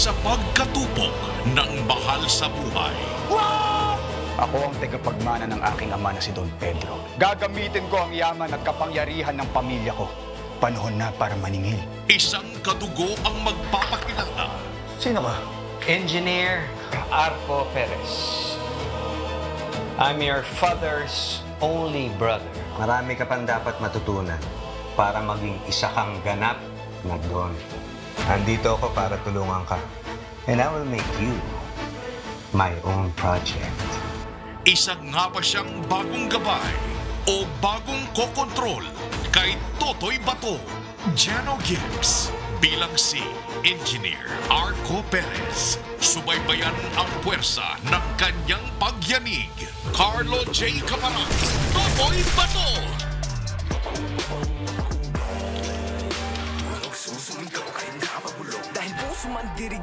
sa pagkatupok ng mahal sa buhay. Ako ang tagapagmana ng aking ama na si Don Pedro. Gagamitin ko ang yaman at kapangyarihan ng pamilya ko. Panahon na para maningil. Isang kadugo ang magpapakilala. Sino ka? Engineer Arco Perez. I'm your father's only brother. Marami ka pang dapat matutunan para maging isa kang ganap na Don. Andito ako para tulungan ka. And I will make you my own project. Isa nga ba siyang bagong gabay o bagong kokontrol kay Totoy Bato, Jano Gibbs bilang si Engineer Arco Perez. Subaybayan ang puwersa ng kanyang pagyanig. Carlo J. Camarang, Totoy Bato. Dahil puso man dirig